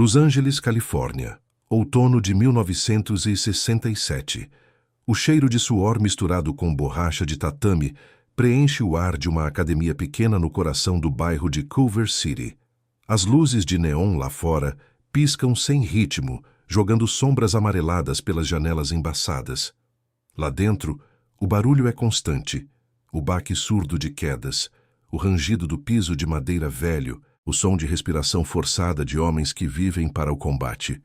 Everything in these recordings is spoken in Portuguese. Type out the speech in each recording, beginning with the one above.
Los Angeles, Califórnia, outono de 1967. O cheiro de suor misturado com borracha de tatame preenche o ar de uma academia pequena no coração do bairro de Culver City. As luzes de neon lá fora piscam sem ritmo, jogando sombras amareladas pelas janelas embaçadas. Lá dentro, o barulho é constante, o baque surdo de quedas, o rangido do piso de madeira velho, o som de respiração forçada de homens que vivem para o combate.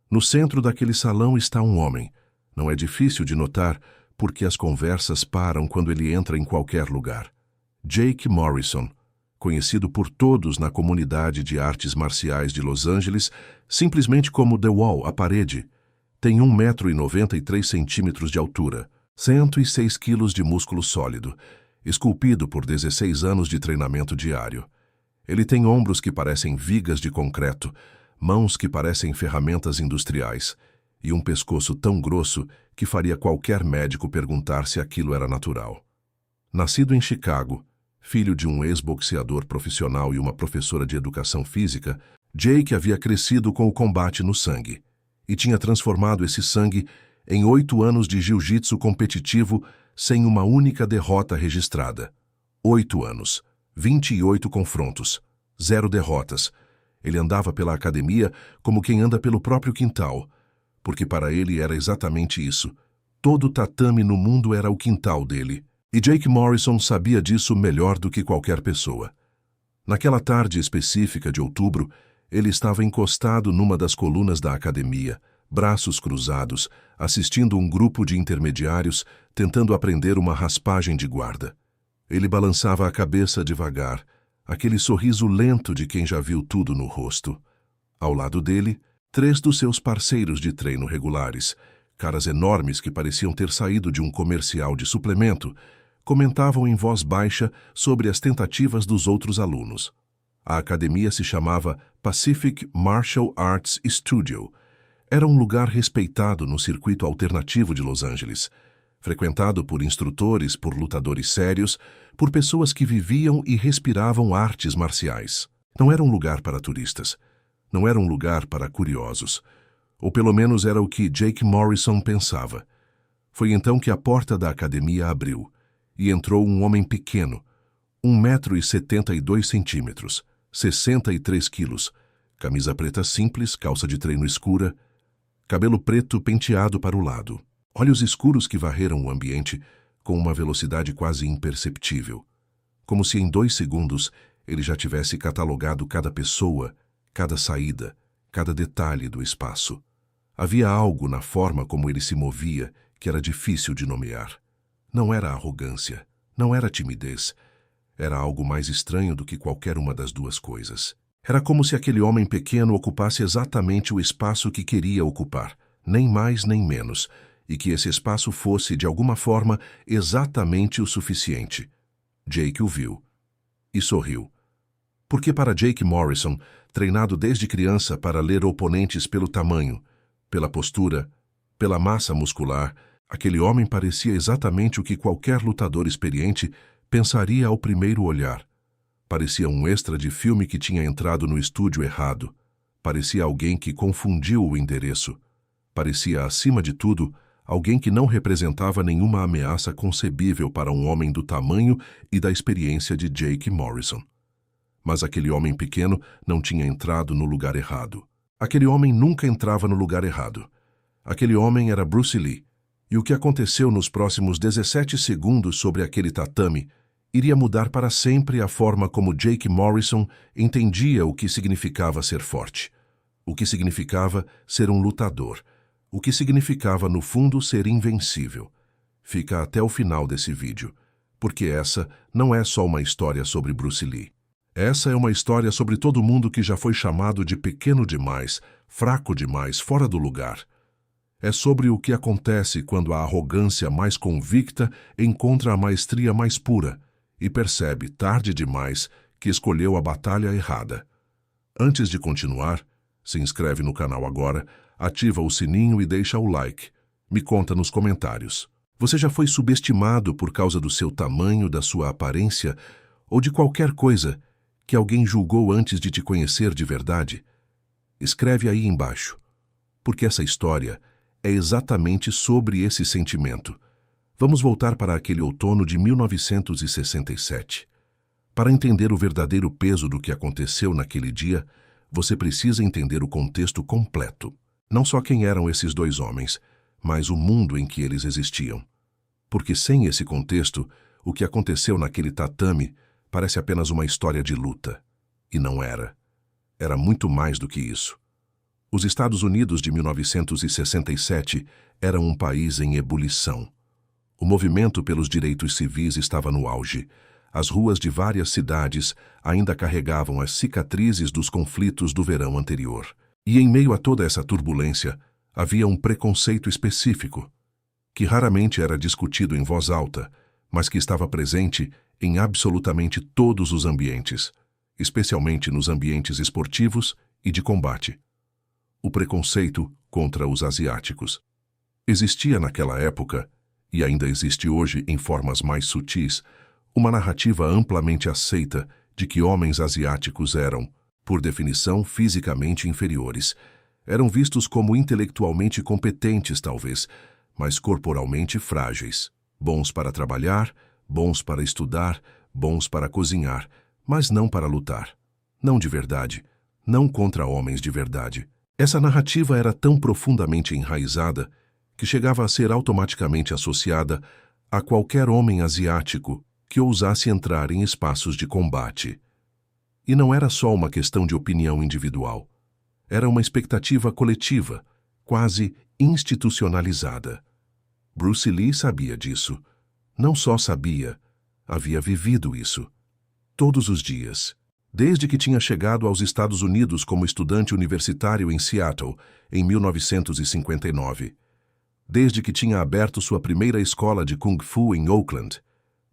No centro daquele salão está um homem. Não é difícil de notar, porque as conversas param quando ele entra em qualquer lugar. Jake Morrison, conhecido por todos na comunidade de artes marciais de Los Angeles, simplesmente como The Wall, a parede, tem 1,93 m de altura, 106 quilos de músculo sólido, esculpido por 16 anos de treinamento diário. Ele tem ombros que parecem vigas de concreto, mãos que parecem ferramentas industriais, e um pescoço tão grosso que faria qualquer médico perguntar se aquilo era natural. Nascido em Chicago, filho de um ex-boxeador profissional e uma professora de educação física, Jake havia crescido com o combate no sangue, e tinha transformado esse sangue em 8 anos de jiu-jitsu competitivo sem uma única derrota registrada. 8 anos, 28 confrontos, 0 derrotas. Ele andava pela academia como quem anda pelo próprio quintal, porque para ele era exatamente isso. Todo tatame no mundo era o quintal dele, e Jake Morrison sabia disso melhor do que qualquer pessoa. Naquela tarde específica de outubro, ele estava encostado numa das colunas da academia, braços cruzados, assistindo um grupo de intermediários tentando aprender uma raspagem de guarda. Ele balançava a cabeça devagar, aquele sorriso lento de quem já viu tudo no rosto. Ao lado dele, 3 dos seus parceiros de treino regulares, caras enormes que pareciam ter saído de um comercial de suplemento, comentavam em voz baixa sobre as tentativas dos outros alunos. A academia se chamava Pacific Martial Arts Studio. Era um lugar respeitado no circuito alternativo de Los Angeles, frequentado por instrutores, por lutadores sérios, por pessoas que viviam e respiravam artes marciais. Não era um lugar para turistas. Não era um lugar para curiosos. Ou pelo menos era o que Jake Morrison pensava. Foi então que a porta da academia abriu, e entrou um homem pequeno, 1,72 m, 63 quilos, camisa preta simples, calça de treino escura, cabelo preto penteado para o lado, olhos escuros que varreram o ambiente com uma velocidade quase imperceptível, como se em 2 segundos ele já tivesse catalogado cada pessoa, cada saída, cada detalhe do espaço. Havia algo na forma como ele se movia que era difícil de nomear. Não era arrogância, não era timidez. Era algo mais estranho do que qualquer uma das duas coisas. Era como se aquele homem pequeno ocupasse exatamente o espaço que queria ocupar, nem mais nem menos, e que esse espaço fosse, de alguma forma, exatamente o suficiente. Jake o viu e sorriu. Porque para Jake Morrison, treinado desde criança para ler oponentes pelo tamanho, pela postura, pela massa muscular, aquele homem parecia exatamente o que qualquer lutador experiente pensaria ao primeiro olhar. Parecia um extra de filme que tinha entrado no estúdio errado. Parecia alguém que confundiu o endereço. Parecia, acima de tudo, alguém que não representava nenhuma ameaça concebível para um homem do tamanho e da experiência de Jake Morrison. Mas aquele homem pequeno não tinha entrado no lugar errado. Aquele homem nunca entrava no lugar errado. Aquele homem era Bruce Lee. E o que aconteceu nos próximos 17 segundos sobre aquele tatame iria mudar para sempre a forma como Jake Morrison entendia o que significava ser forte, o que significava ser um lutador, o que significava, no fundo, ser invencível. Fica até o final desse vídeo, porque essa não é só uma história sobre Bruce Lee. Essa é uma história sobre todo mundo que já foi chamado de pequeno demais, fraco demais, fora do lugar. É sobre o que acontece quando a arrogância mais convicta encontra a maestria mais pura e percebe, tarde demais, que escolheu a batalha errada. Antes de continuar, se inscreve no canal agora, ativa o sininho e deixa o like. Me conta nos comentários. Você já foi subestimado por causa do seu tamanho, da sua aparência ou de qualquer coisa que alguém julgou antes de te conhecer de verdade? Escreve aí embaixo, porque essa história é exatamente sobre esse sentimento. Vamos voltar para aquele outono de 1967. Para entender o verdadeiro peso do que aconteceu naquele dia, você precisa entender o contexto completo. Não só quem eram esses dois homens, mas o mundo em que eles existiam. Porque sem esse contexto, o que aconteceu naquele tatame parece apenas uma história de luta. E não era. Era muito mais do que isso. Os Estados Unidos de 1967 eram um país em ebulição. O movimento pelos direitos civis estava no auge. As ruas de várias cidades ainda carregavam as cicatrizes dos conflitos do verão anterior. E em meio a toda essa turbulência, havia um preconceito específico, que raramente era discutido em voz alta, mas que estava presente em absolutamente todos os ambientes, especialmente nos ambientes esportivos e de combate. O preconceito contra os asiáticos. Existia naquela época, e ainda existe hoje em formas mais sutis, uma narrativa amplamente aceita de que homens asiáticos eram, por definição, fisicamente inferiores. Eram vistos como intelectualmente competentes, talvez, mas corporalmente frágeis. Bons para trabalhar, bons para estudar, bons para cozinhar, mas não para lutar. Não de verdade, não contra homens de verdade. Essa narrativa era tão profundamente enraizada que chegava a ser automaticamente associada a qualquer homem asiático que ousasse entrar em espaços de combate. E não era só uma questão de opinião individual. Era uma expectativa coletiva, quase institucionalizada. Bruce Lee sabia disso. Não só sabia, havia vivido isso. Todos os dias. Desde que tinha chegado aos Estados Unidos como estudante universitário em Seattle, em 1959. Desde que tinha aberto sua primeira escola de Kung Fu em Oakland.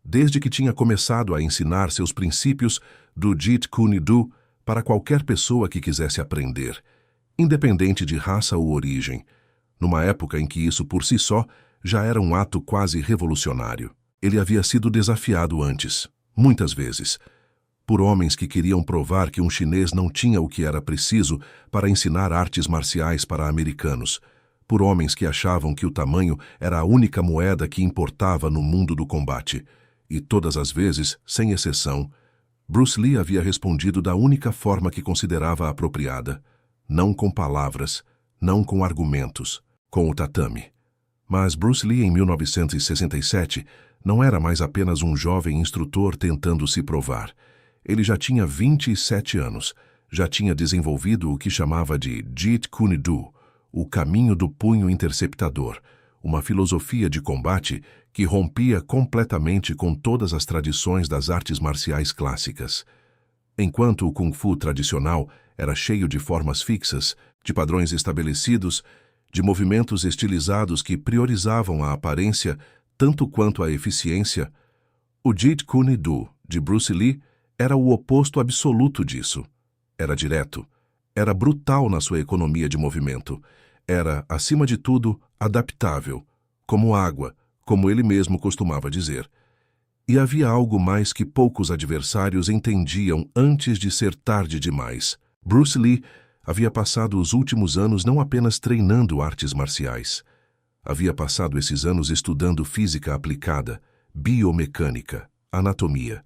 Desde que tinha começado a ensinar seus princípios do Jeet Kune Do para qualquer pessoa que quisesse aprender, independente de raça ou origem, numa época em que isso por si só já era um ato quase revolucionário. Ele havia sido desafiado antes, muitas vezes, por homens que queriam provar que um chinês não tinha o que era preciso para ensinar artes marciais para americanos, por homens que achavam que o tamanho era a única moeda que importava no mundo do combate. E todas as vezes, sem exceção, Bruce Lee havia respondido da única forma que considerava apropriada, não com palavras, não com argumentos, com o tatame. Mas Bruce Lee, em 1967, não era mais apenas um jovem instrutor tentando se provar. Ele já tinha 27 anos, já tinha desenvolvido o que chamava de Jeet Kune Do, o caminho do punho interceptador, uma filosofia de combate que rompia completamente com todas as tradições das artes marciais clássicas. Enquanto o Kung Fu tradicional era cheio de formas fixas, de padrões estabelecidos, de movimentos estilizados que priorizavam a aparência tanto quanto a eficiência, o Jeet Kune Do, de Bruce Lee, era o oposto absoluto disso. Era direto, era brutal na sua economia de movimento, era, acima de tudo, adaptável, como água, como ele mesmo costumava dizer. E havia algo mais que poucos adversários entendiam antes de ser tarde demais. Bruce Lee havia passado os últimos anos não apenas treinando artes marciais. Havia passado esses anos estudando física aplicada, biomecânica, anatomia.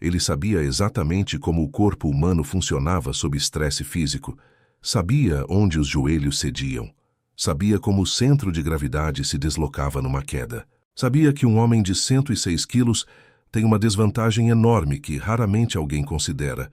Ele sabia exatamente como o corpo humano funcionava sob estresse físico, sabia onde os joelhos cediam, sabia como o centro de gravidade se deslocava numa queda. Sabia que um homem de 106 quilos tem uma desvantagem enorme que raramente alguém considera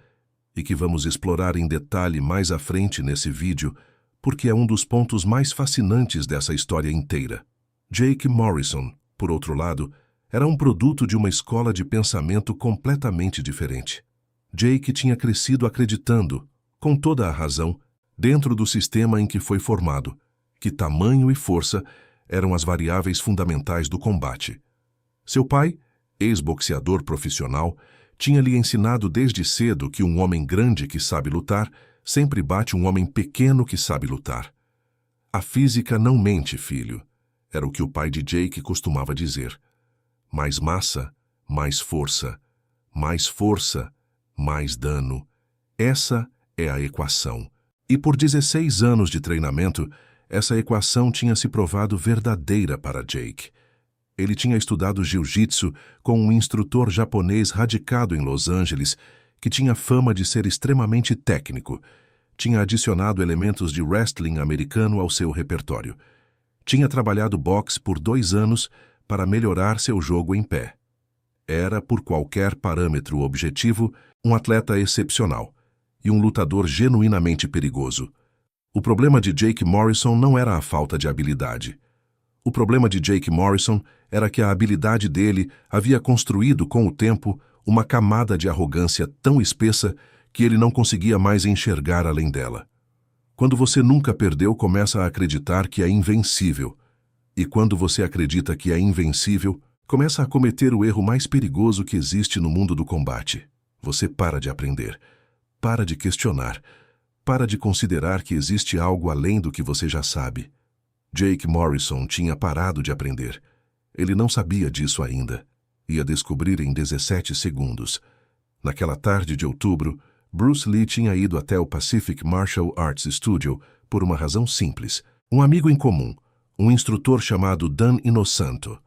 e que vamos explorar em detalhe mais à frente nesse vídeo, porque é um dos pontos mais fascinantes dessa história inteira. Jake Morrison, por outro lado, era um produto de uma escola de pensamento completamente diferente. Jake tinha crescido acreditando, com toda a razão, dentro do sistema em que foi formado, que tamanho e força eram as variáveis fundamentais do combate. Seu pai, ex-boxeador profissional, tinha lhe ensinado desde cedo que um homem grande que sabe lutar sempre bate um homem pequeno que sabe lutar. A física não mente, filho, era o que o pai de Jake costumava dizer. Mais massa, mais força. Mais força, mais dano. Essa é a equação. E por 16 anos de treinamento, essa equação tinha se provado verdadeira para Jake. Ele tinha estudado jiu-jitsu com um instrutor japonês radicado em Los Angeles, que tinha fama de ser extremamente técnico. Tinha adicionado elementos de wrestling americano ao seu repertório. Tinha trabalhado boxe por 2 anos para melhorar seu jogo em pé. Era, por qualquer parâmetro objetivo, um atleta excepcional e um lutador genuinamente perigoso. O problema de Jake Morrison não era a falta de habilidade. O problema de Jake Morrison era que a habilidade dele havia construído com o tempo uma camada de arrogância tão espessa que ele não conseguia mais enxergar além dela. Quando você nunca perdeu, começa a acreditar que é invencível. E quando você acredita que é invencível, começa a cometer o erro mais perigoso que existe no mundo do combate. Você para de aprender, para de questionar, para de considerar que existe algo além do que você já sabe. Jake Morrison tinha parado de aprender. Ele não sabia disso ainda. Ia descobrir em 17 segundos. Naquela tarde de outubro, Bruce Lee tinha ido até o Pacific Martial Arts Studio por uma razão simples. Um amigo em comum, um instrutor chamado Dan Inosanto,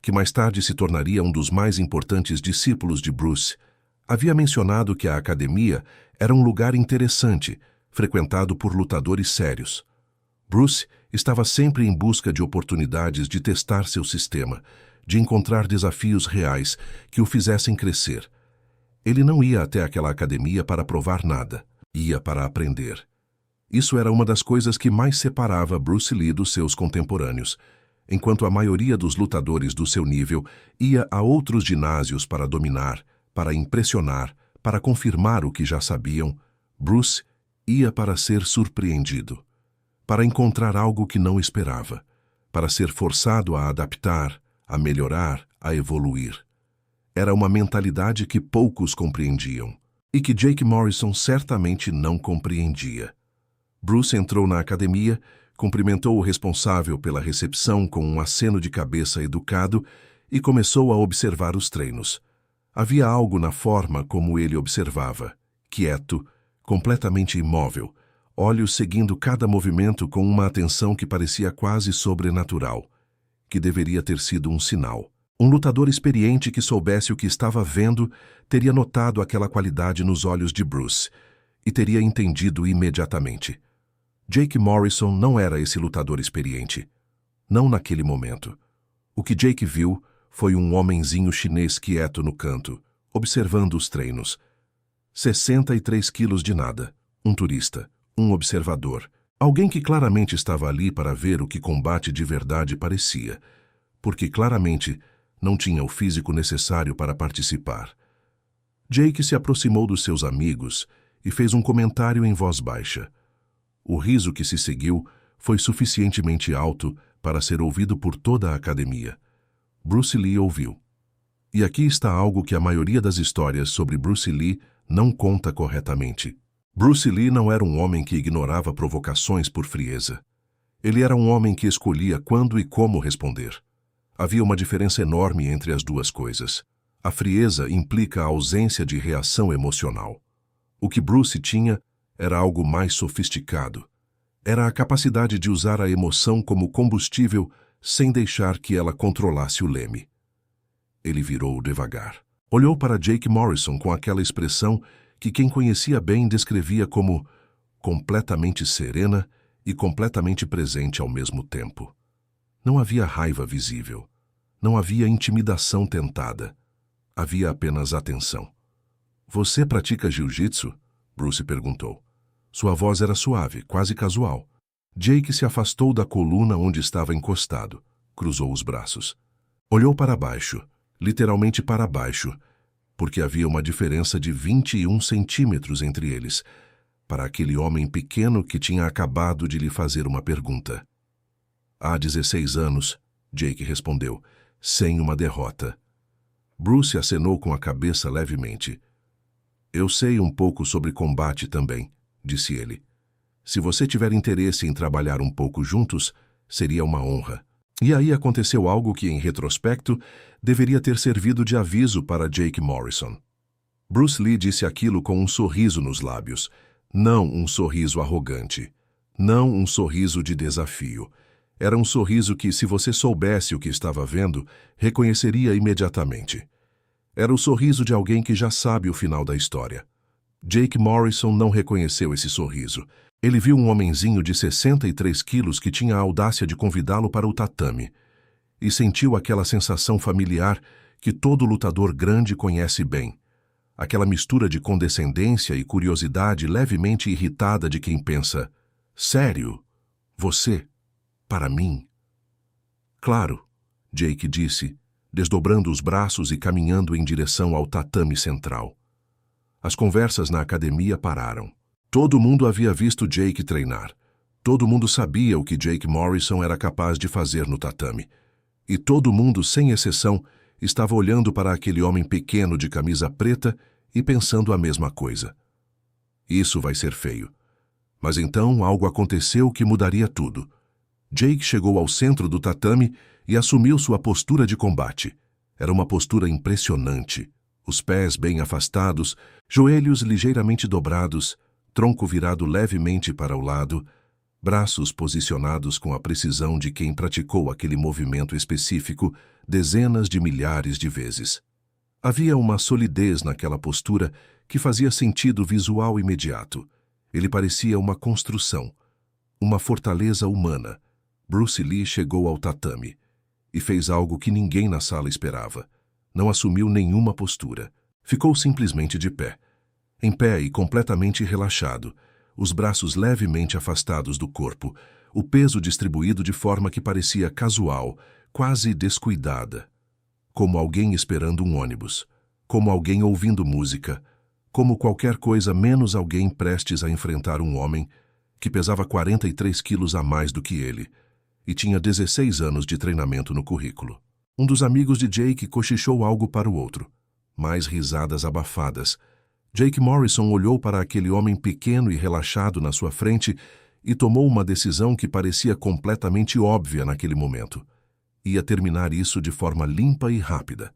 que mais tarde se tornaria um dos mais importantes discípulos de Bruce, havia mencionado que a academia era um lugar interessante, frequentado por lutadores sérios. Bruce estava sempre em busca de oportunidades de testar seu sistema, de encontrar desafios reais que o fizessem crescer. Ele não ia até aquela academia para provar nada, ia para aprender. Isso era uma das coisas que mais separava Bruce Lee dos seus contemporâneos. Enquanto a maioria dos lutadores do seu nível ia a outros ginásios para dominar, para impressionar, para confirmar o que já sabiam, Bruce ia para ser surpreendido, para encontrar algo que não esperava, para ser forçado a adaptar, a melhorar, a evoluir. Era uma mentalidade que poucos compreendiam e que Jake Morrison certamente não compreendia. Bruce entrou na academia, cumprimentou o responsável pela recepção com um aceno de cabeça educado e começou a observar os treinos. Havia algo na forma como ele observava, quieto, completamente imóvel, olhos seguindo cada movimento com uma atenção que parecia quase sobrenatural, que deveria ter sido um sinal. Um lutador experiente que soubesse o que estava vendo teria notado aquela qualidade nos olhos de Bruce e teria entendido imediatamente. Jake Morrison não era esse lutador experiente. Não naquele momento. O que Jake viu foi um homenzinho chinês quieto no canto, observando os treinos. 63 quilos de nada. Um turista. Um observador. Alguém que claramente estava ali para ver o que combate de verdade parecia, porque claramente não tinha o físico necessário para participar. Jake se aproximou dos seus amigos e fez um comentário em voz baixa. O riso que se seguiu foi suficientemente alto para ser ouvido por toda a academia. Bruce Lee ouviu. E aqui está algo que a maioria das histórias sobre Bruce Lee não conta corretamente. Bruce Lee não era um homem que ignorava provocações por frieza. Ele era um homem que escolhia quando e como responder. Havia uma diferença enorme entre as duas coisas. A frieza implica a ausência de reação emocional. O que Bruce tinha era algo mais sofisticado. Era a capacidade de usar a emoção como combustível sem deixar que ela controlasse o leme. Ele virou devagar. Olhou para Jake Morrison com aquela expressão que quem conhecia bem descrevia como completamente serena e completamente presente ao mesmo tempo. Não havia raiva visível. Não havia intimidação tentada. Havia apenas atenção. "Você pratica jiu-jitsu?" Bruce perguntou. Sua voz era suave, quase casual. Jake se afastou da coluna onde estava encostado. Cruzou os braços. Olhou para baixo, literalmente para baixo, porque havia uma diferença de 21 centímetros entre eles, para aquele homem pequeno que tinha acabado de lhe fazer uma pergunta. "Há 16 anos", Jake respondeu, sem uma derrota. Bruce acenou com a cabeça levemente. "Eu sei um pouco sobre combate também", disse ele. "Se você tiver interesse em trabalhar um pouco juntos, seria uma honra." E aí aconteceu algo que, em retrospecto, deveria ter servido de aviso para Jake Morrison. Bruce Lee disse aquilo com um sorriso nos lábios, Não um sorriso arrogante. Não um sorriso de desafio. Era um sorriso que, se você soubesse o que estava vendo, reconheceria imediatamente. Era o sorriso de alguém que já sabe o final da história. Jake Morrison não reconheceu esse sorriso. Ele viu um homenzinho de 63 quilos que tinha a audácia de convidá-lo para o tatame. E sentiu aquela sensação familiar que todo lutador grande conhece bem. Aquela mistura de condescendência e curiosidade levemente irritada de quem pensa: sério? Você? Para mim? Claro, Jake disse, desdobrando os braços e caminhando em direção ao tatame central. As conversas na academia pararam. Todo mundo havia visto Jake treinar. Todo mundo sabia o que Jake Morrison era capaz de fazer no tatame. E todo mundo, sem exceção, estava olhando para aquele homem pequeno de camisa preta e pensando a mesma coisa. Isso vai ser feio. Mas então algo aconteceu que mudaria tudo. Jake chegou ao centro do tatame e assumiu sua postura de combate. Era uma postura impressionante. Os pés bem afastados, joelhos ligeiramente dobrados, tronco virado levemente para o lado, braços posicionados com a precisão de quem praticou aquele movimento específico dezenas de milhares de vezes. Havia uma solidez naquela postura que fazia sentido visual imediato. Ele parecia uma construção, uma fortaleza humana. Bruce Lee chegou ao tatame e fez algo que ninguém na sala esperava. Não assumiu nenhuma postura. Ficou simplesmente de pé. Em pé e completamente relaxado, os braços levemente afastados do corpo, o peso distribuído de forma que parecia casual, quase descuidada. Como alguém esperando um ônibus, como alguém ouvindo música, como qualquer coisa menos alguém prestes a enfrentar um homem que pesava 43 quilos a mais do que ele e tinha 16 anos de treinamento no currículo. Um dos amigos de Jake cochichou algo para o outro. Mais risadas abafadas. Jake Morrison olhou para aquele homem pequeno e relaxado na sua frente e tomou uma decisão que parecia completamente óbvia naquele momento. Ia terminar isso de forma limpa e rápida.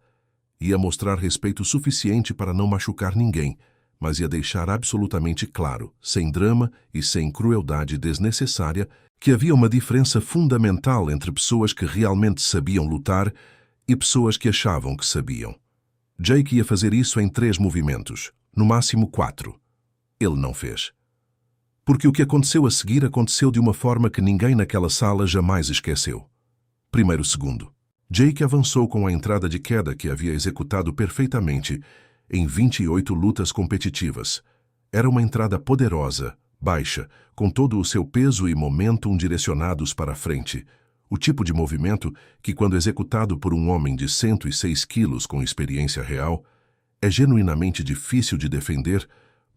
Ia mostrar respeito suficiente para não machucar ninguém, mas ia deixar absolutamente claro, sem drama e sem crueldade desnecessária, que havia uma diferença fundamental entre pessoas que realmente sabiam lutar e pessoas que achavam que sabiam. Jake ia fazer isso em 3 movimentos, no máximo 4. Ele não fez. Porque o que aconteceu a seguir aconteceu de uma forma que ninguém naquela sala jamais esqueceu. Primeiro segundo. Jake avançou com a entrada de queda que havia executado perfeitamente em 28 lutas competitivas. Era uma entrada poderosa, baixa, com todo o seu peso e momentum direcionados para a frente. O tipo de movimento que, quando executado por um homem de 106 quilos com experiência real, é genuinamente difícil de defender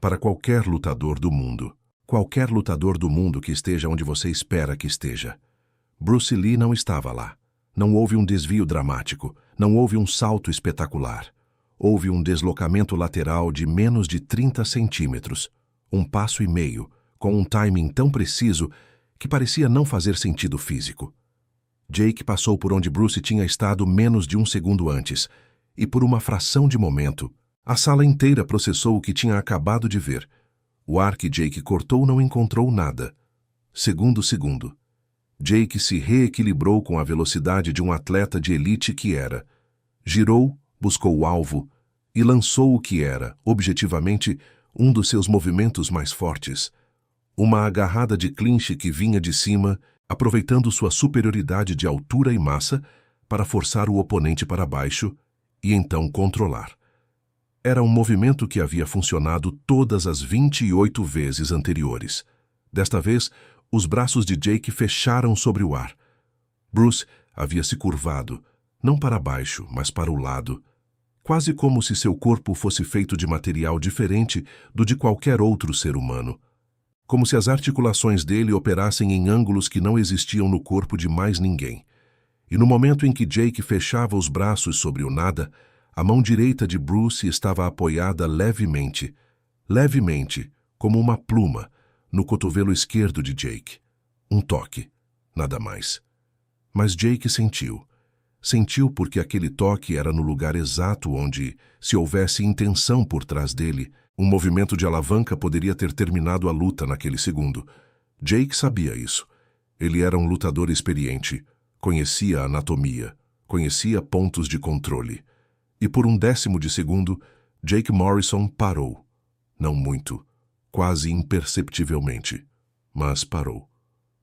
para qualquer lutador do mundo. Qualquer lutador do mundo que esteja onde você espera que esteja. Bruce Lee não estava lá. Não houve um desvio dramático. Não houve um salto espetacular. Houve um deslocamento lateral de menos de 30 centímetros. 1,5 passos, com um timing tão preciso que parecia não fazer sentido físico. Jake passou por onde Bruce tinha estado menos de 1 segundo antes, e por uma fração de momento, a sala inteira processou o que tinha acabado de ver. O ar que Jake cortou não encontrou nada. Segundo. Jake se reequilibrou com a velocidade de um atleta de elite que era. Girou, buscou o alvo e lançou o que era, objetivamente, um dos seus movimentos mais fortes. Uma agarrada de clinch que vinha de cima, aproveitando sua superioridade de altura e massa para forçar o oponente para baixo e então controlar. Era um movimento que havia funcionado todas as 28 vezes anteriores. Desta vez, os braços de Jake fecharam sobre o ar. Bruce havia se curvado, não para baixo, mas para o lado, quase como se seu corpo fosse feito de material diferente do de qualquer outro ser humano. Como se as articulações dele operassem em ângulos que não existiam no corpo de mais ninguém. E no momento em que Jake fechava os braços sobre o nada, a mão direita de Bruce estava apoiada levemente, como uma pluma, no cotovelo esquerdo de Jake. Um toque, nada mais. Mas Jake sentiu. Sentiu porque aquele toque era no lugar exato onde, se houvesse intenção por trás dele, um movimento de alavanca poderia ter terminado a luta naquele segundo. Jake sabia isso. Ele era um lutador experiente, conhecia a anatomia, conhecia pontos de controle. E por um décimo de segundo, Jake Morrison parou. Não muito, quase imperceptivelmente, mas parou.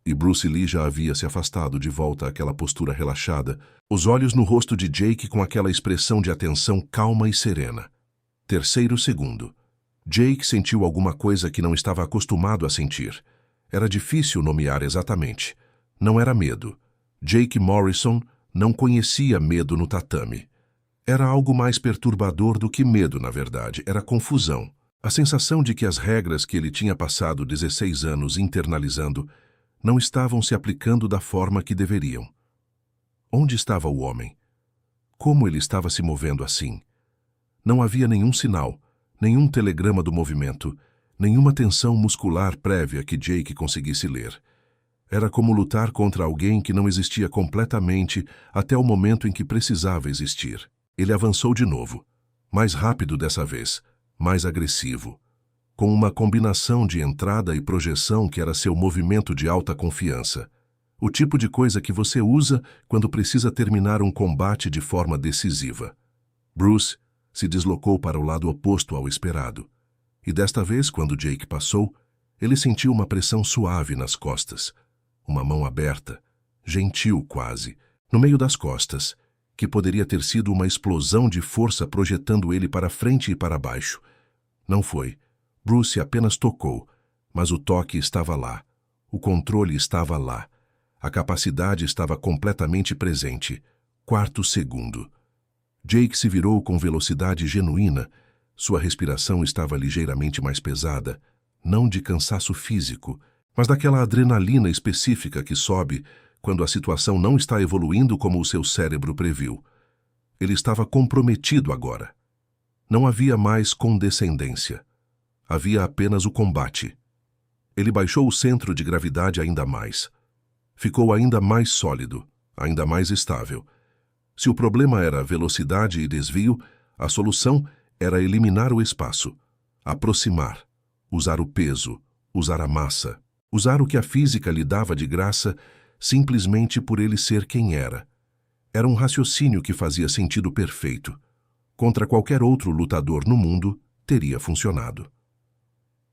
E Bruce Lee já havia se afastado de volta àquela postura relaxada, os olhos no rosto de Jake com aquela expressão de atenção calma e serena. Terceiro segundo. Jake sentiu alguma coisa que não estava acostumado a sentir. Era difícil nomear exatamente. Não era medo. Jake Morrison não conhecia medo no tatame. Era algo mais perturbador do que medo, na verdade. Era confusão. A sensação de que as regras que ele tinha passado 16 anos internalizando não estavam se aplicando da forma que deveriam. Onde estava o homem? Como ele estava se movendo assim? Não havia nenhum sinal, nenhum telegrama do movimento, nenhuma tensão muscular prévia que Jake conseguisse ler. Era como lutar contra alguém que não existia completamente até o momento em que precisava existir. Ele avançou de novo, mais rápido dessa vez, mais agressivo, com uma combinação de entrada e projeção que era seu movimento de alta confiança. O tipo de coisa que você usa quando precisa terminar um combate de forma decisiva. Bruce se deslocou para o lado oposto ao esperado. E desta vez, quando Jake passou, ele sentiu uma pressão suave nas costas. Uma mão aberta, gentil quase, no meio das costas, que poderia ter sido uma explosão de força projetando ele para frente e para baixo. Não foi. Bruce apenas tocou, mas o toque estava lá. O controle estava lá. A capacidade estava completamente presente. Quarto segundo. Jake se virou com velocidade genuína. Sua respiração estava ligeiramente mais pesada, não de cansaço físico, mas daquela adrenalina específica que sobe quando a situação não está evoluindo como o seu cérebro previu. Ele estava comprometido agora. Não havia mais condescendência. Havia apenas o combate. Ele baixou o centro de gravidade ainda mais. Ficou ainda mais sólido, ainda mais estável. Se o problema era velocidade e desvio, a solução era eliminar o espaço, aproximar, usar o peso, usar a massa, usar o que a física lhe dava de graça simplesmente por ele ser quem era. Era um raciocínio que fazia sentido perfeito. Contra qualquer outro lutador no mundo, teria funcionado.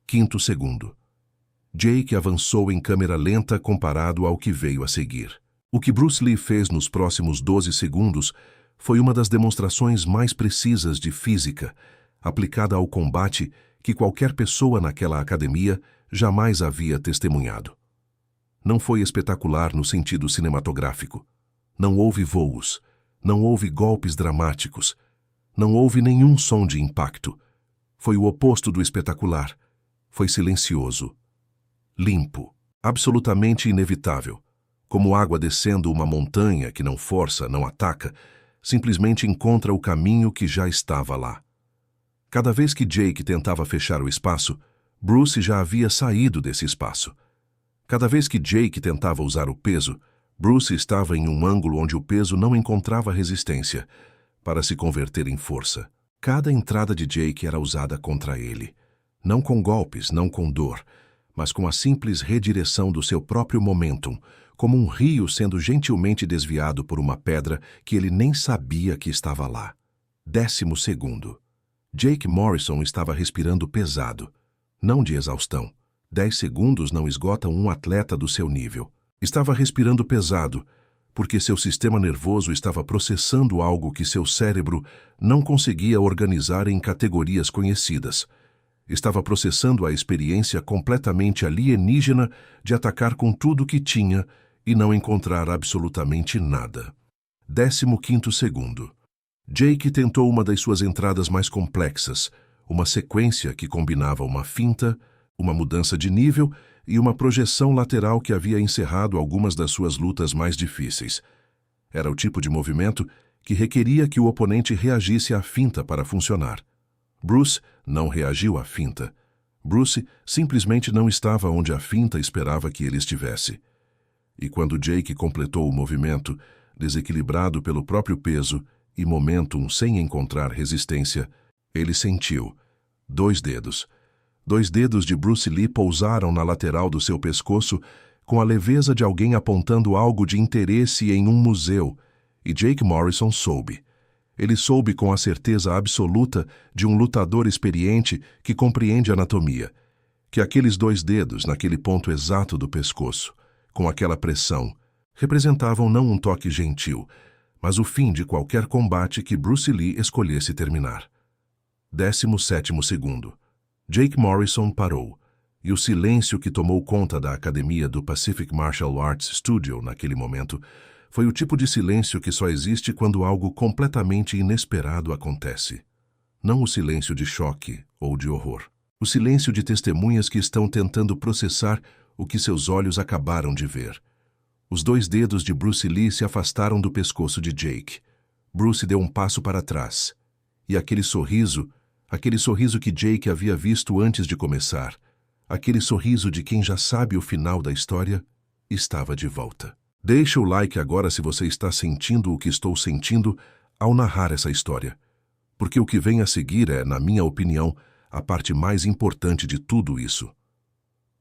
Quinto segundo. Jake avançou em câmera lenta comparado ao que veio a seguir. O que Bruce Lee fez nos próximos 12 segundos foi uma das demonstrações mais precisas de física, aplicada ao combate que qualquer pessoa naquela academia jamais havia testemunhado. Não foi espetacular no sentido cinematográfico. Não houve voos, não houve golpes dramáticos, não houve nenhum som de impacto. Foi o oposto do espetacular. Foi silencioso, limpo, absolutamente inevitável, como água descendo uma montanha que não força, não ataca, simplesmente encontra o caminho que já estava lá. Cada vez que Jake tentava fechar o espaço, Bruce já havia saído desse espaço. Cada vez que Jake tentava usar o peso, Bruce estava em um ângulo onde o peso não encontrava resistência para se converter em força. Cada entrada de Jake era usada contra ele. Não com golpes, não com dor, mas com a simples redireção do seu próprio momentum, como um rio sendo gentilmente desviado por uma pedra que ele nem sabia que estava lá. 10º segundo. Jake Morrison estava respirando pesado, não de exaustão. 10 segundos não esgotam um atleta do seu nível. Estava respirando pesado, porque seu sistema nervoso estava processando algo que seu cérebro não conseguia organizar em categorias conhecidas. Estava processando a experiência completamente alienígena de atacar com tudo que tinha e não encontrar absolutamente nada. 15º segundo. Jake tentou uma das suas entradas mais complexas, uma sequência que combinava uma finta, uma mudança de nível e uma projeção lateral que havia encerrado algumas das suas lutas mais difíceis. Era o tipo de movimento que requeria que o oponente reagisse à finta para funcionar. Bruce não reagiu à finta. Bruce simplesmente não estava onde a finta esperava que ele estivesse. E quando Jake completou o movimento, desequilibrado pelo próprio peso e momentum sem encontrar resistência, ele sentiu 2 dedos. 2 dedos de Bruce Lee pousaram na lateral do seu pescoço com a leveza de alguém apontando algo de interesse em um museu, e Jake Morrison soube. Ele soube com a certeza absoluta de um lutador experiente que compreende anatomia, que aqueles 2 dedos, naquele ponto exato do pescoço, com aquela pressão, representavam não um toque gentil, mas o fim de qualquer combate que Bruce Lee escolhesse terminar. 17º segundo. Jake Morrison parou, e o silêncio que tomou conta da academia do Pacific Martial Arts Studio naquele momento foi o tipo de silêncio que só existe quando algo completamente inesperado acontece. Não o silêncio de choque ou de horror. O silêncio de testemunhas que estão tentando processar o que seus olhos acabaram de ver. Os 2 dedos de Bruce Lee se afastaram do pescoço de Jake. Bruce deu um passo para trás. E aquele sorriso que Jake havia visto antes de começar, aquele sorriso de quem já sabe o final da história, estava de volta. Deixa o like agora se você está sentindo o que estou sentindo ao narrar essa história, porque o que vem a seguir é, na minha opinião, a parte mais importante de tudo isso.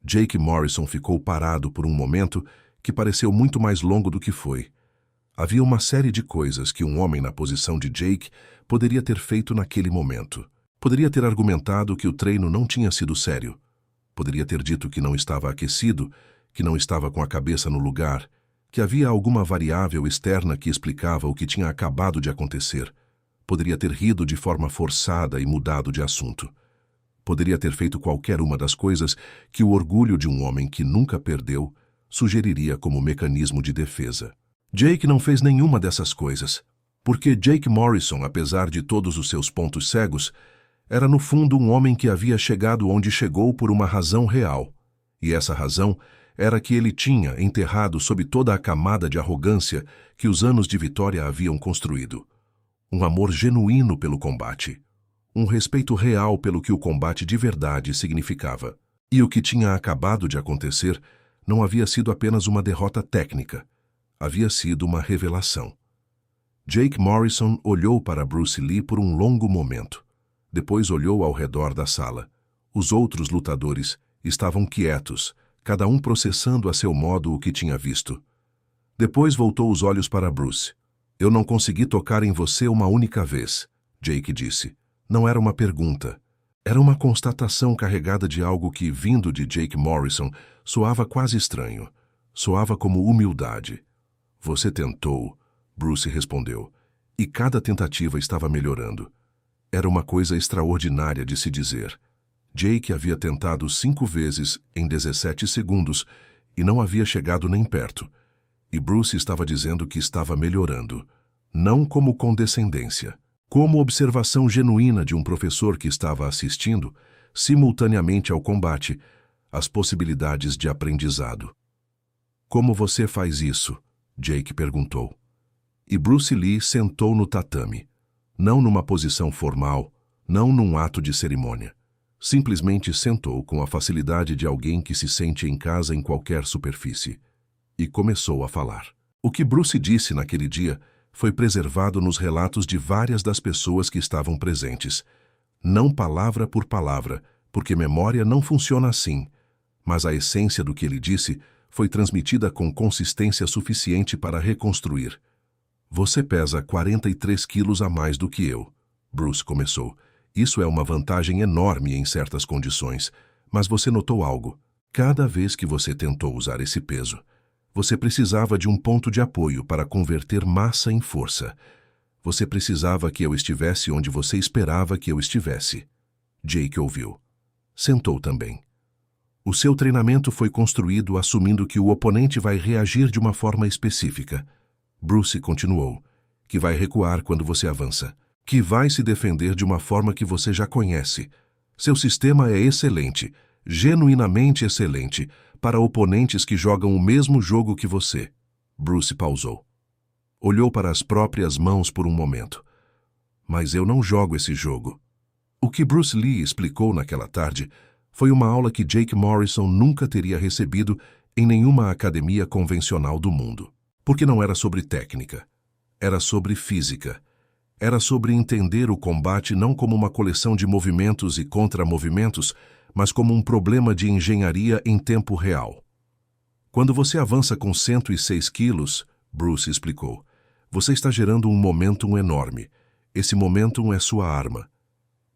Jake Morrison ficou parado por um momento que pareceu muito mais longo do que foi. Havia uma série de coisas que um homem na posição de Jake poderia ter feito naquele momento. Poderia ter argumentado que o treino não tinha sido sério. Poderia ter dito que não estava aquecido, que não estava com a cabeça no lugar, que havia alguma variável externa que explicava o que tinha acabado de acontecer. Poderia ter rido de forma forçada e mudado de assunto. Poderia ter feito qualquer uma das coisas que o orgulho de um homem que nunca perdeu sugeriria como mecanismo de defesa. Jake não fez nenhuma dessas coisas, porque Jake Morrison, apesar de todos os seus pontos cegos, era no fundo um homem que havia chegado onde chegou por uma razão real, e essa razão era que ele tinha enterrado sob toda a camada de arrogância que os anos de vitória haviam construído. Um amor genuíno pelo combate. Um respeito real pelo que o combate de verdade significava. E o que tinha acabado de acontecer não havia sido apenas uma derrota técnica. Havia sido uma revelação. Jake Morrison olhou para Bruce Lee por um longo momento. Depois olhou ao redor da sala. Os outros lutadores estavam quietos, cada um processando a seu modo o que tinha visto. Depois voltou os olhos para Bruce. Eu não consegui tocar em você uma única vez, Jake disse. Não era uma pergunta. Era uma constatação carregada de algo que, vindo de Jake Morrison, soava quase estranho. Soava como humildade. Você tentou, Bruce respondeu, e cada tentativa estava melhorando. Era uma coisa extraordinária de se dizer. Jake havia tentado 5 vezes em 17 segundos e não havia chegado nem perto. E Bruce estava dizendo que estava melhorando, não como condescendência, como observação genuína de um professor que estava assistindo, simultaneamente ao combate, as possibilidades de aprendizado. Como você faz isso? Jake perguntou. E Bruce Lee sentou no tatame, não numa posição formal, não num ato de cerimônia. Simplesmente sentou com a facilidade de alguém que se sente em casa em qualquer superfície. E começou a falar. O que Bruce disse naquele dia foi preservado nos relatos de várias das pessoas que estavam presentes. Não palavra por palavra, porque memória não funciona assim, mas a essência do que ele disse foi transmitida com consistência suficiente para reconstruir. Você pesa 43 quilos a mais do que eu, Bruce começou. Isso é uma vantagem enorme em certas condições, mas você notou algo. Cada vez que você tentou usar esse peso, você precisava de um ponto de apoio para converter massa em força. Você precisava que eu estivesse onde você esperava que eu estivesse. Jake ouviu. Sentou também. O seu treinamento foi construído assumindo que o oponente vai reagir de uma forma específica. Bruce continuou. Que vai recuar quando você avança. Que vai se defender de uma forma que você já conhece. Seu sistema é excelente, genuinamente excelente, para oponentes que jogam o mesmo jogo que você. Bruce pausou. Olhou para as próprias mãos por um momento. Mas eu não jogo esse jogo. O que Bruce Lee explicou naquela tarde foi uma aula que Jake Morrison nunca teria recebido em nenhuma academia convencional do mundo. Porque não era sobre técnica. Era sobre física. Era sobre entender o combate não como uma coleção de movimentos e contramovimentos, mas como um problema de engenharia em tempo real. Quando você avança com 106 quilos, Bruce explicou, você está gerando um momentum enorme. Esse momentum é sua arma.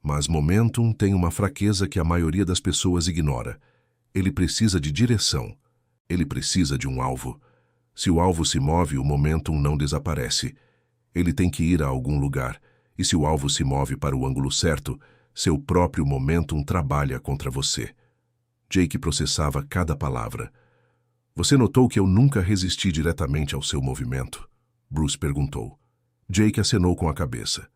Mas momentum tem uma fraqueza que a maioria das pessoas ignora. Ele precisa de direção. Ele precisa de um alvo. Se o alvo se move, o momentum não desaparece. Ele tem que ir a algum lugar. E se o alvo se move para o ângulo certo, seu próprio momentum trabalha contra você. Jake processava cada palavra. Você notou que eu nunca resisti diretamente ao seu movimento? Bruce perguntou. Jake acenou com a cabeça.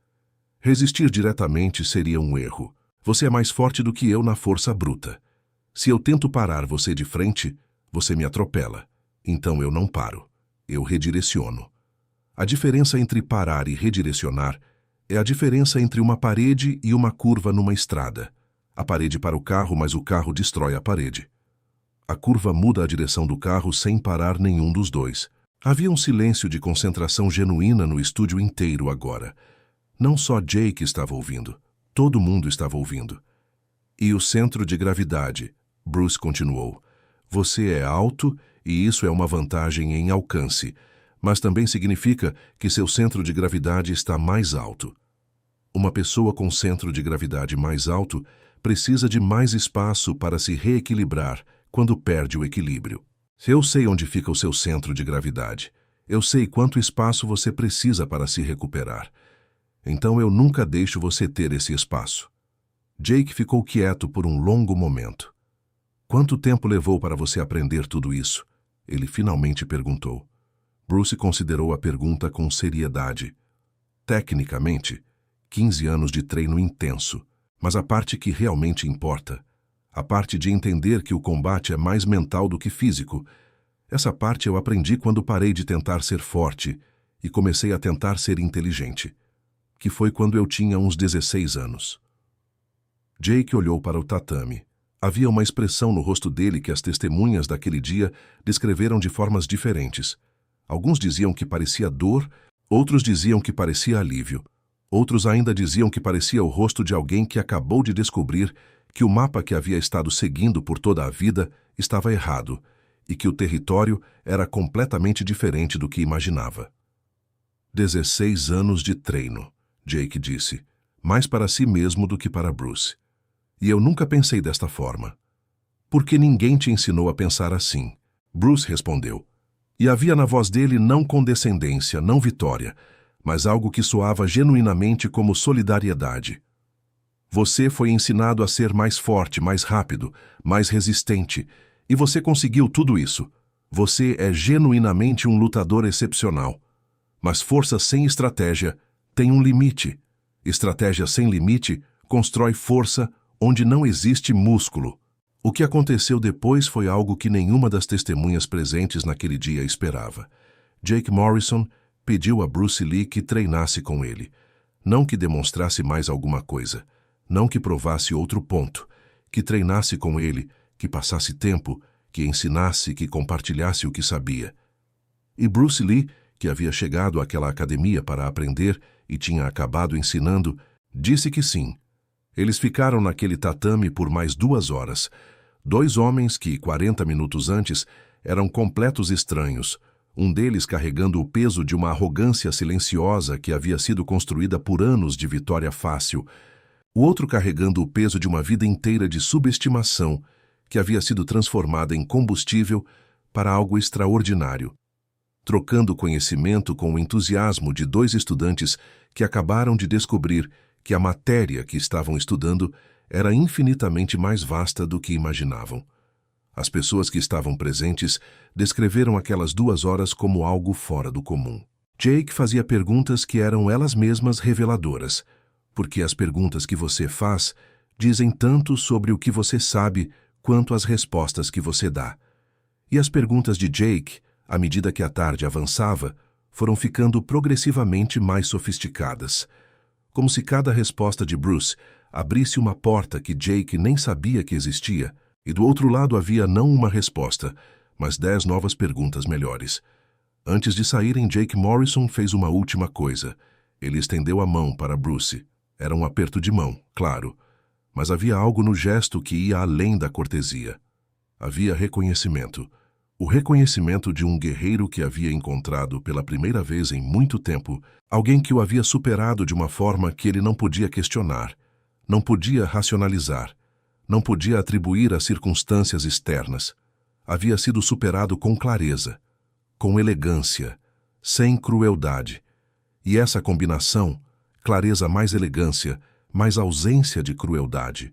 Resistir diretamente seria um erro. Você é mais forte do que eu na força bruta. Se eu tento parar você de frente, você me atropela. Então eu não paro. Eu redireciono. A diferença entre parar e redirecionar é a diferença entre uma parede e uma curva numa estrada. A parede para o carro, mas o carro destrói a parede. A curva muda a direção do carro sem parar nenhum dos dois. Havia um silêncio de concentração genuína no estúdio inteiro agora. Não só Jake estava ouvindo, todo mundo estava ouvindo. E o centro de gravidade, Bruce continuou. Você é alto e isso é uma vantagem em alcance, mas também significa que seu centro de gravidade está mais alto. Uma pessoa com centro de gravidade mais alto precisa de mais espaço para se reequilibrar quando perde o equilíbrio. Eu sei onde fica o seu centro de gravidade. Eu sei quanto espaço você precisa para se recuperar. Então eu nunca deixo você ter esse espaço. Jake ficou quieto por um longo momento. Quanto tempo levou para você aprender tudo isso? Ele finalmente perguntou. Bruce considerou a pergunta com seriedade. Tecnicamente, 15 anos de treino intenso, mas a parte que realmente importa, a parte de entender que o combate é mais mental do que físico, essa parte eu aprendi quando parei de tentar ser forte e comecei a tentar ser inteligente, que foi quando eu tinha uns 16 anos. Jake olhou para o tatame. Havia uma expressão no rosto dele que as testemunhas daquele dia descreveram de formas diferentes. Alguns diziam que parecia dor, outros diziam que parecia alívio. Outros ainda diziam que parecia o rosto de alguém que acabou de descobrir que o mapa que havia estado seguindo por toda a vida estava errado e que o território era completamente diferente do que imaginava. 16 anos de treino, Jake disse, mais para si mesmo do que para Bruce. E eu nunca pensei desta forma. Porque ninguém te ensinou a pensar assim, Bruce respondeu. E havia na voz dele não condescendência, não vitória, mas algo que soava genuinamente como solidariedade. Você foi ensinado a ser mais forte, mais rápido, mais resistente, e você conseguiu tudo isso. Você é genuinamente um lutador excepcional. Mas força sem estratégia tem um limite. Estratégia sem limite constrói força onde não existe músculo. O que aconteceu depois foi algo que nenhuma das testemunhas presentes naquele dia esperava. Jake Morrison pediu a Bruce Lee que treinasse com ele. Não que demonstrasse mais alguma coisa. Não que provasse outro ponto. Que treinasse com ele, que passasse tempo, que ensinasse, que compartilhasse o que sabia. E Bruce Lee, que havia chegado àquela academia para aprender e tinha acabado ensinando, disse que sim. Eles ficaram naquele tatame por mais 2 horas. 2 homens que, 40 minutos antes, eram completos estranhos, um deles carregando o peso de uma arrogância silenciosa que havia sido construída por anos de vitória fácil, o outro carregando o peso de uma vida inteira de subestimação que havia sido transformada em combustível para algo extraordinário, trocando conhecimento com o entusiasmo de 2 estudantes que acabaram de descobrir que a matéria que estavam estudando era infinitamente mais vasta do que imaginavam. As pessoas que estavam presentes descreveram aquelas 2 horas como algo fora do comum. Jake fazia perguntas que eram elas mesmas reveladoras, porque as perguntas que você faz dizem tanto sobre o que você sabe quanto as respostas que você dá. E as perguntas de Jake, à medida que a tarde avançava, foram ficando progressivamente mais sofisticadas, como se cada resposta de Bruce abrisse uma porta que Jake nem sabia que existia, e do outro lado havia não uma resposta, mas 10 novas perguntas melhores. Antes de saírem, Jake Morrison fez uma última coisa. Ele estendeu a mão para Bruce. Era um aperto de mão, claro, mas havia algo no gesto que ia além da cortesia. Havia reconhecimento. O reconhecimento de um guerreiro que havia encontrado pela primeira vez em muito tempo, alguém que o havia superado de uma forma que ele não podia questionar, não podia racionalizar, não podia atribuir a circunstâncias externas. Havia sido superado com clareza, com elegância, sem crueldade. E essa combinação, clareza mais elegância, mais ausência de crueldade,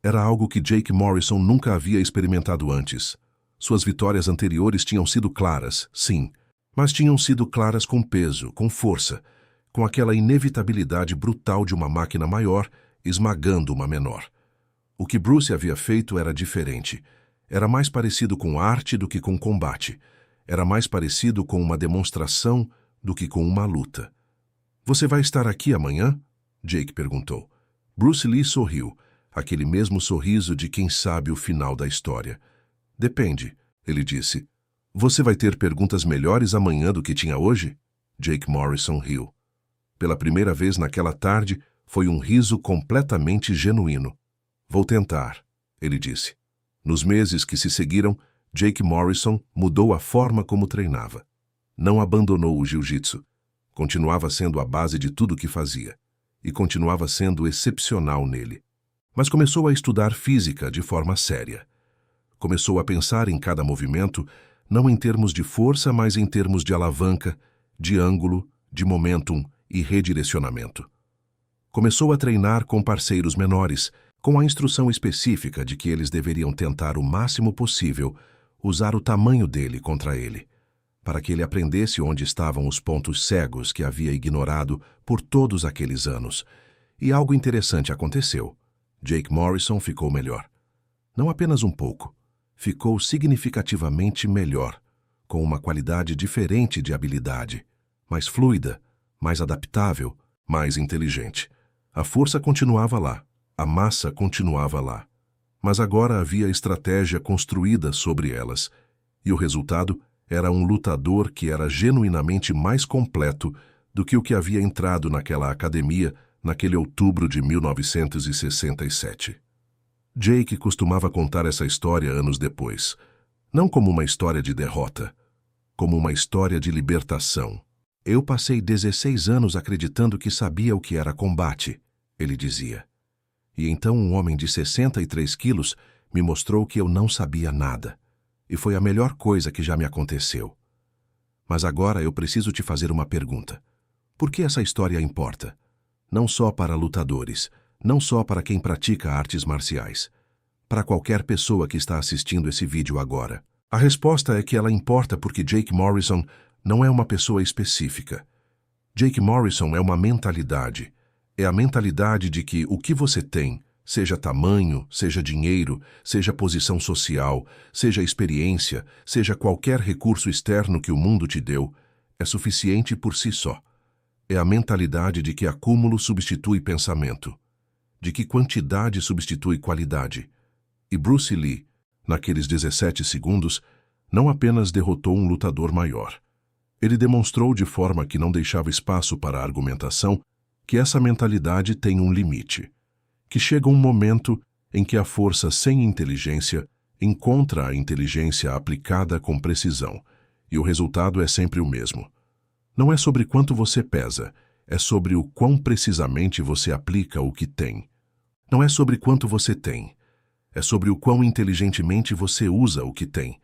era algo que Jake Morrison nunca havia experimentado antes. Suas vitórias anteriores tinham sido claras, sim, mas tinham sido claras com peso, com força, com aquela inevitabilidade brutal de uma máquina maior esmagando uma menor. O que Bruce havia feito era diferente. Era mais parecido com arte do que com combate. Era mais parecido com uma demonstração do que com uma luta. "Você vai estar aqui amanhã?" Jake perguntou. Bruce Lee sorriu, aquele mesmo sorriso de quem sabe o final da história. "Depende", ele disse. "Você vai ter perguntas melhores amanhã do que tinha hoje?" Jake Morrison riu. Pela primeira vez naquela tarde, foi um riso completamente genuíno. "Vou tentar", ele disse. Nos meses que se seguiram, Jake Morrison mudou a forma como treinava. Não abandonou o jiu-jitsu. Continuava sendo a base de tudo o que fazia. E continuava sendo excepcional nele. Mas começou a estudar física de forma séria. Começou a pensar em cada movimento, não em termos de força, mas em termos de alavanca, de ângulo, de momentum e redirecionamento. Começou a treinar com parceiros menores, com a instrução específica de que eles deveriam tentar o máximo possível usar o tamanho dele contra ele, para que ele aprendesse onde estavam os pontos cegos que havia ignorado por todos aqueles anos. E algo interessante aconteceu. Jake Morrison ficou melhor. Não apenas um pouco. Ficou significativamente melhor, com uma qualidade diferente de habilidade, mais fluida, mais adaptável, mais inteligente. A força continuava lá, a massa continuava lá, mas agora havia estratégia construída sobre elas, e o resultado era um lutador que era genuinamente mais completo do que o que havia entrado naquela academia naquele outubro de 1967. Jake costumava contar essa história anos depois, não como uma história de derrota, como uma história de libertação. "Eu passei 16 anos acreditando que sabia o que era combate", ele dizia. "E então um homem de 63 quilos me mostrou que eu não sabia nada. E foi a melhor coisa que já me aconteceu. Mas agora eu preciso te fazer uma pergunta. Por que essa história importa? Não só para lutadores, não só para quem pratica artes marciais. Para qualquer pessoa que está assistindo esse vídeo agora. A resposta é que ela importa porque Jake Morrison não é uma pessoa específica. Jake Morrison é uma mentalidade. É a mentalidade de que o que você tem, seja tamanho, seja dinheiro, seja posição social, seja experiência, seja qualquer recurso externo que o mundo te deu, é suficiente por si só. É a mentalidade de que acúmulo substitui pensamento, de que quantidade substitui qualidade. E Bruce Lee, naqueles 17 segundos, não apenas derrotou um lutador maior. Ele demonstrou de forma que não deixava espaço para a argumentação que essa mentalidade tem um limite, que chega um momento em que a força sem inteligência encontra a inteligência aplicada com precisão, e o resultado é sempre o mesmo. Não é sobre quanto você pesa, é sobre o quão precisamente você aplica o que tem. Não é sobre quanto você tem, é sobre o quão inteligentemente você usa o que tem.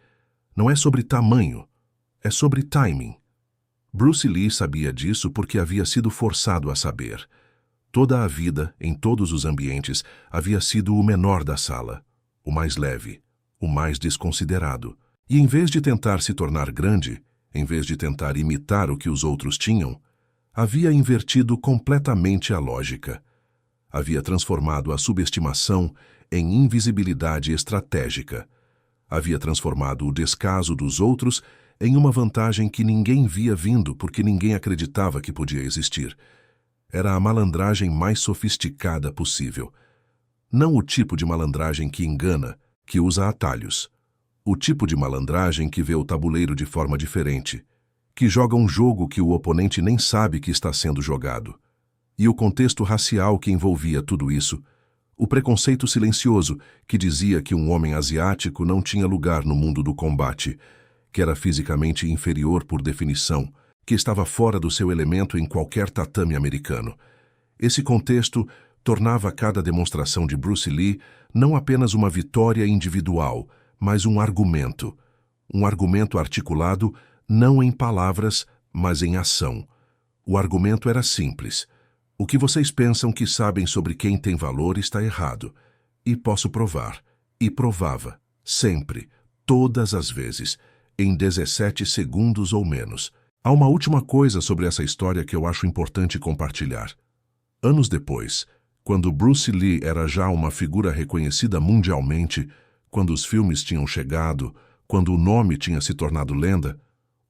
Não é sobre tamanho, é sobre timing. Bruce Lee sabia disso porque havia sido forçado a saber. Toda a vida, em todos os ambientes, havia sido o menor da sala, o mais leve, o mais desconsiderado. E em vez de tentar se tornar grande, em vez de tentar imitar o que os outros tinham, havia invertido completamente a lógica. Havia transformado a subestimação em invisibilidade estratégica. Havia transformado o descaso dos outros em uma vantagem que ninguém via vindo porque ninguém acreditava que podia existir. Era a malandragem mais sofisticada possível. Não o tipo de malandragem que engana, que usa atalhos. O tipo de malandragem que vê o tabuleiro de forma diferente, que joga um jogo que o oponente nem sabe que está sendo jogado. E o contexto racial que envolvia tudo isso, o preconceito silencioso que dizia que um homem asiático não tinha lugar no mundo do combate, que era fisicamente inferior por definição, que estava fora do seu elemento em qualquer tatame americano. Esse contexto tornava cada demonstração de Bruce Lee não apenas uma vitória individual, mas um argumento articulado não em palavras, mas em ação. O argumento era simples. O que vocês pensam que sabem sobre quem tem valor está errado. E posso provar. E provava. Sempre. Todas as vezes. Em 17 segundos ou menos. Há uma última coisa sobre essa história que eu acho importante compartilhar. Anos depois, quando Bruce Lee era já uma figura reconhecida mundialmente, quando os filmes tinham chegado, quando o nome tinha se tornado lenda,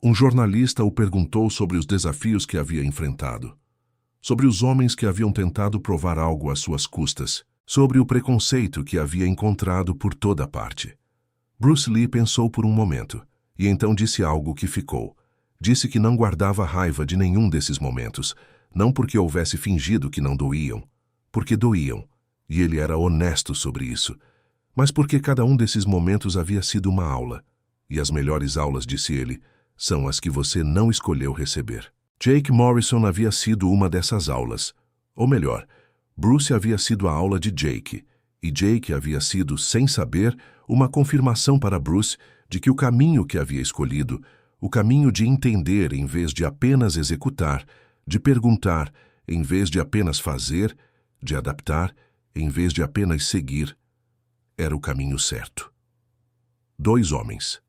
um jornalista o perguntou sobre os desafios que havia enfrentado, sobre os homens que haviam tentado provar algo às suas custas, sobre o preconceito que havia encontrado por toda parte. Bruce Lee pensou por um momento, e então disse algo que ficou. Disse que não guardava raiva de nenhum desses momentos, não porque houvesse fingido que não doíam, porque doíam, e ele era honesto sobre isso, mas porque cada um desses momentos havia sido uma aula, e as melhores aulas, disse ele, são as que você não escolheu receber. Jake Morrison havia sido uma dessas aulas, ou melhor, Bruce havia sido a aula de Jake, e Jake havia sido, sem saber, uma confirmação para Bruce de que o caminho que havia escolhido, o caminho de entender em vez de apenas executar, de perguntar em vez de apenas fazer, de adaptar em vez de apenas seguir, era o caminho certo. 2 homens.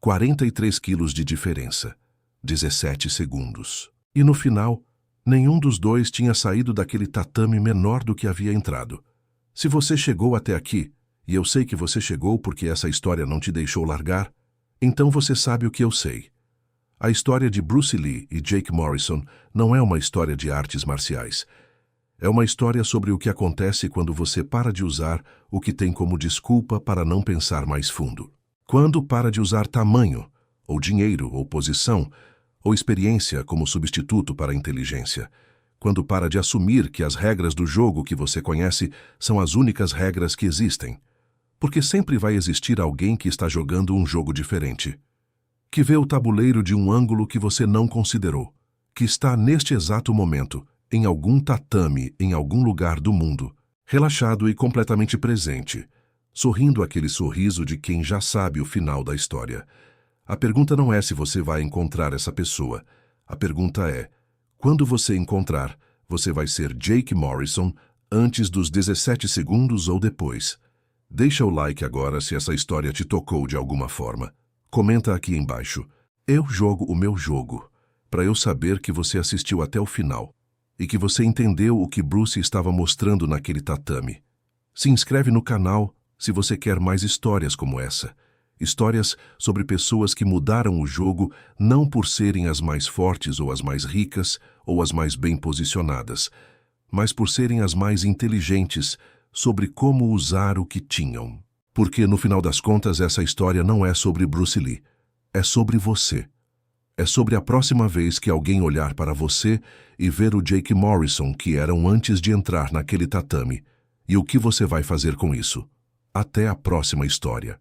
43 quilos de diferença. 17 segundos. E no final, nenhum dos dois tinha saído daquele tatame menor do que havia entrado. Se você chegou até aqui, e eu sei que você chegou porque essa história não te deixou largar, então você sabe o que eu sei. A história de Bruce Lee e Jake Morrison não é uma história de artes marciais. É uma história sobre o que acontece quando você para de usar o que tem como desculpa para não pensar mais fundo. Quando para de usar tamanho, ou dinheiro, ou posição, ou experiência como substituto para a inteligência. Quando para de assumir que as regras do jogo que você conhece são as únicas regras que existem. Porque sempre vai existir alguém que está jogando um jogo diferente, que vê o tabuleiro de um ângulo que você não considerou, que está neste exato momento, em algum tatame, em algum lugar do mundo, relaxado e completamente presente, sorrindo aquele sorriso de quem já sabe o final da história. A pergunta não é se você vai encontrar essa pessoa. A pergunta é, quando você encontrar, você vai ser Jake Morrison antes dos 17 segundos ou depois? Deixa o like agora se essa história te tocou de alguma forma. Comenta aqui embaixo. Eu jogo o meu jogo, para eu saber que você assistiu até o final e que você entendeu o que Bruce estava mostrando naquele tatame. Se inscreve no canal se você quer mais histórias como essa. Histórias sobre pessoas que mudaram o jogo não por serem as mais fortes ou as mais ricas ou as mais bem posicionadas, mas por serem as mais inteligentes sobre como usar o que tinham. Porque, no final das contas, essa história não é sobre Bruce Lee. É sobre você. É sobre a próxima vez que alguém olhar para você e ver o Jake Morrison que eram antes de entrar naquele tatame. E o que você vai fazer com isso? Até a próxima história.